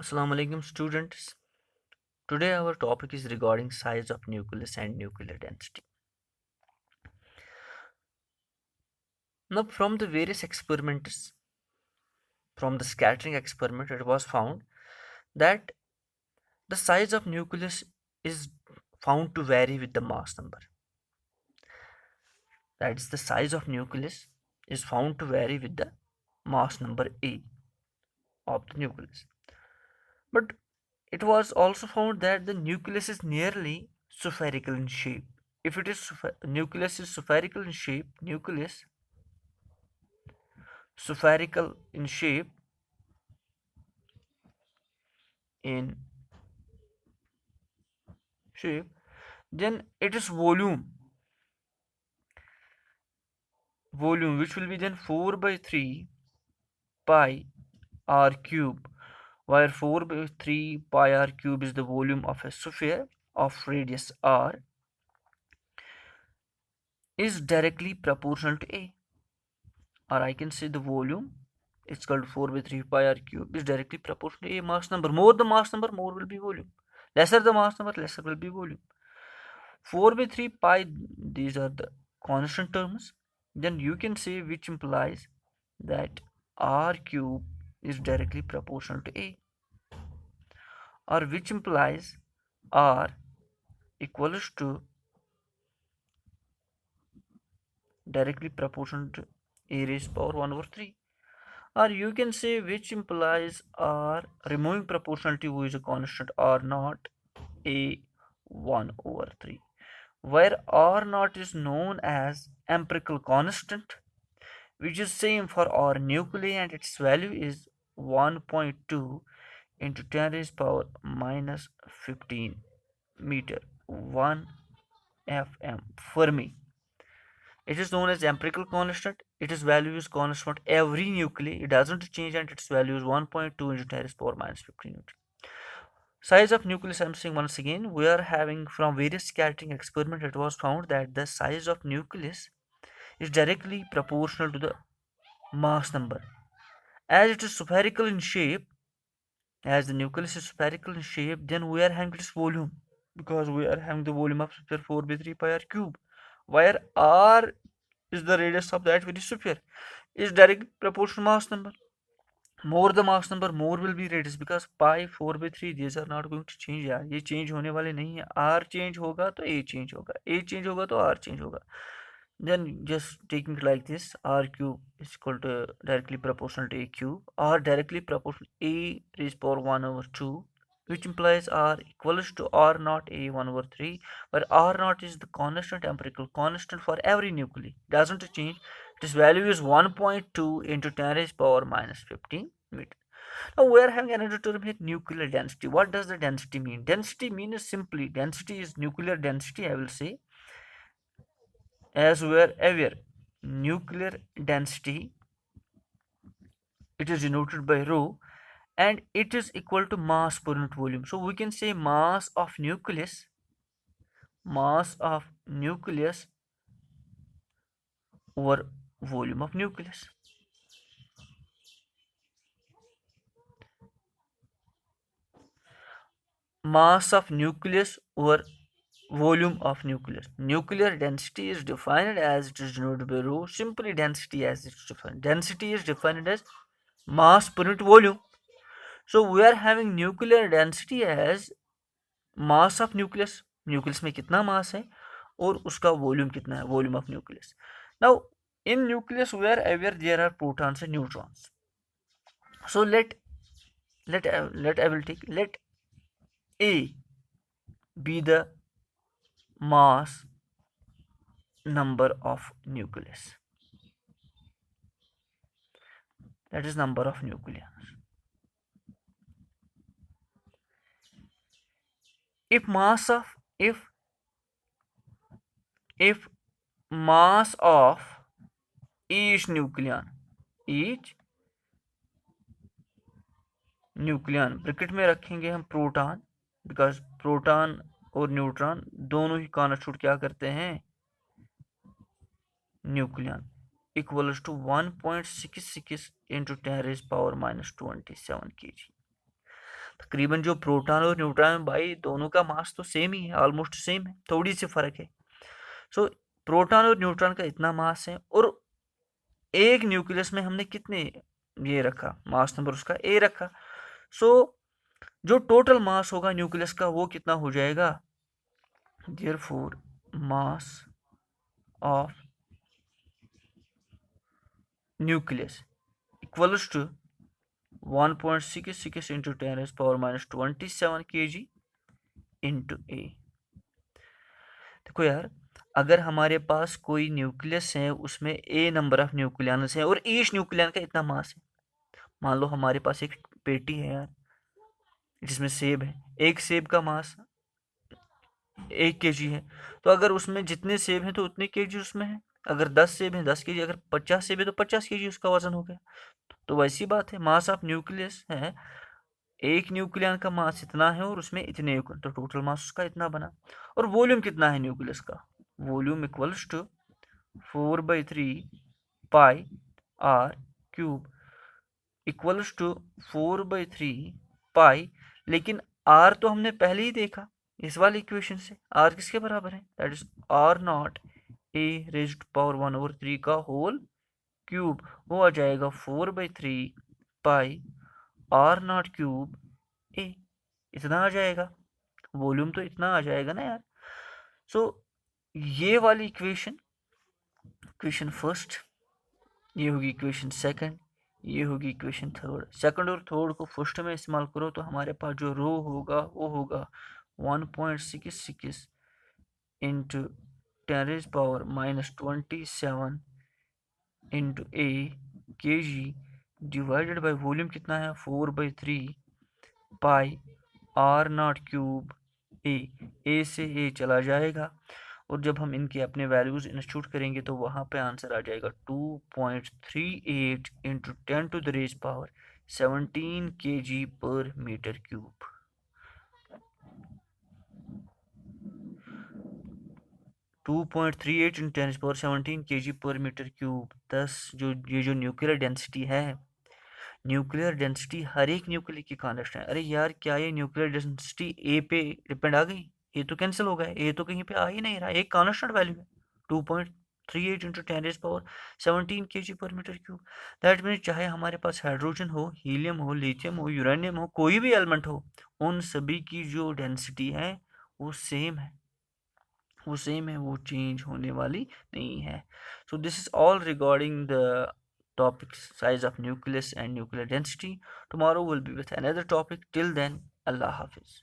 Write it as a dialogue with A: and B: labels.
A: Assalamu alaikum students. Today our topic is regarding size of nucleus and nuclear density. Now from the various experiments, from the scattering experiment, it was found that the size of nucleus is found to vary with the mass number. That is, the size of nucleus is found to vary with the mass number A of the nucleus. But it was also found that the nucleus is nearly spherical in shape. If it is nucleus is spherical in shape, nucleus spherical in in shape, then it is volume which will be then 4 by 3 pi r cube, where 4 by 3 pi r cube is the volume of a sphere of radius r, is directly proportional to A. Or I can say the volume is called 4 by 3 pi r cube is directly proportional to A mass number. More the mass number, more will be volume. Lesser the mass number, lesser will be volume. 4 by 3 pi, these are the constant terms. Then you can say which implies that r cube is directly proportional to A, or which implies r equals to directly proportional to A raised power 1 over 3. Or you can say which implies r removing proportionality, who is a constant, r naught A 1 over 3, where r naught is known as empirical constant, which is same for our nuclei, and its value is 1.2 into 10 raised power minus 15 meter 1 fm Fermi. It is known as empirical constant. Its value is constant for every nuclei. It doesn't change, and its value is 1.2 into 10 raised power minus 15 meter. Size of nucleus, I'm saying once again, we are having from various scattering experiments, it was found that the size of nucleus is directly proportional to the mass number. As it is spherical in shape, as the nucleus is spherical in shape, then we are having its volume, because we are having the volume of sphere 4 by 3 pi r cube, where r is the radius of that very sphere, is directly proportional mass number. More the mass number, more will be radius, because pi 4 by 3, these are not going to change यार, ये change होने वाले नहीं है. r change होगा तो a change होगा, a change होगा तो r चेंज होगा. Then just taking it like this, r cube is equal to directly proportional to a cube, or directly proportional a raised power 1 over 2, which implies r equals to r naught a 1 over 3, where r naught is the constant, empirical constant for every nuclei, doesn't change. Its value is 1.2 into 10 raised power minus 15 meter. Now we are having another term here, nuclear density. What does the density mean? Density means simply, density is nuclear density, I will say. As we are aware, nuclear density, it is denoted by rho, and it is equal to mass per unit volume. So we can say mass of nucleus over volume of nucleus. Mass of nucleus over volume of nucleus. Nuclear density is defined as it is denoted by rho. Simply density as it's defined. Density is defined as mass per unit volume. So we are having nuclear density as mass of nucleus, nucleus में कितना mass है और उसका volume कितना है, volume of nucleus. Now in nucleus we are aware there are protons and neutrons. So let A be the mass number of nucleus. That is number of nuclei. If mass of if mass of each nucleon bracket में रखेंगे हम proton, because proton और neutron दोनों ही constitute क्या करते हैं, nucleon, equals to 1.66 into 10 raised power minus 27 kg. तकरीबन जो प्रोटॉन और न्यूट्रॉन भाई दोनों का मास तो सेम ही है, ऑलमोस्ट सेम है, थोड़ी सी फर्क है। सो प्रोटॉन और न्यूट्रॉन का इतना मास है, और एक न्यूक्लियस में हमने कितने ये रखा, मास नंबर उसका ए रखा। सो जो टोटल मास होगा न्यूक्लियस का वो कितना हो जाएगा, therefore mass of nucleus equals to 1.66 into 10 raised power minus 27 kg into A। देखो यार, अगर हमारे पास कोई न्यूक्लियस है, उसमें ए नंबर ऑफ न्यूक्लियस है और ईच न्यूक्लियन का इतना मास है। मान लो हमारे पास एक पेटी है यार, जिसमें सेब है, एक सेब का मास 1 kg है। तो अगर उसमें जितने सेब हैं तो उतने kg उसमें है। अगर 10 सेब हैं 10 kg, अगर 50 सेब है तो 50 kg उसका वजन हो गया। तो वैसी बात है, मास ऑफ न्यूक्लियस है, एक न्यूक्लियन का मास इतना है और उसमें इतने, तो टोटल मास उसका इतना बना। और वॉल्यूम कितना है न्यूक्लियस का, volume equals to 4/3 pi r cube equals to 4/3 pi. लेकिन आर तो हमने पहले ही देखा इस वाली इक्वेशन से, आर किसके बराबर है, that is R naught A raised power 1/3 का होल क्यूब। वो आ जाएगा 4/3 pi R naught cube A, इतना आ जाएगा। वॉल्यूम तो इतना आ जाएगा ना यार। सो ये वाली इक्वेशन, इक्वेशन फर्स्ट, ये होगी इक्वेशन सेकंड, ये होगी इक्वेशन थर्ड। सेकंड और थर्ड को फर्स्ट में इस्तेमाल करो तो हमारे पास जो रो होगा वो होगा 1.66 इंटू 10⁻⁻27 इंटू ए के जी डिवाइडेड बाई वॉल्यूम कितना है 4/3 पाई आर नॉट क्यूब ए से ए चला जाएगा। और जब हम इनके अपने वैल्यूज इंस्टीट्यूट करेंगे तो वहाँ पे आंसर आ जाएगा 2.38 इंटू 10⁻17 kg पर मीटर क्यूब। 2.38 इंटू 10⁻17 kg पर मीटर क्यूब। 10 जो न्यूक्लियर डेंसिटी है, न्यूक्लियर डेंसिटी हर एक न्यूक्लियर की कांस्टेंट है। अरे यार, क्या ये न्यूक्लियर डेंसिटी ए पे डिपेंड आ गई, ए तो कैंसिल हो गया, ए तो कहीं पे आ ही नहीं रहा, एक कांस्टेंट वैल्यू है 2.38 इंटू 10⁻17 kg पर मीटर क्यूब। दैट मीन्स चाहे हमारे पास हाइड्रोजन हो, हीलियम हो, लिथियम हो, यूरेनियम हो, कोई भी एलिमेंट हो, उन सभी की जो डेंसिटी है वो सेम है, वो सेम है, वो चेंज होने वाली नहीं है। So this is all regarding the topics size of nucleus and nuclear density. Tomorrow will be with another topic. Till then, Allah Hafiz.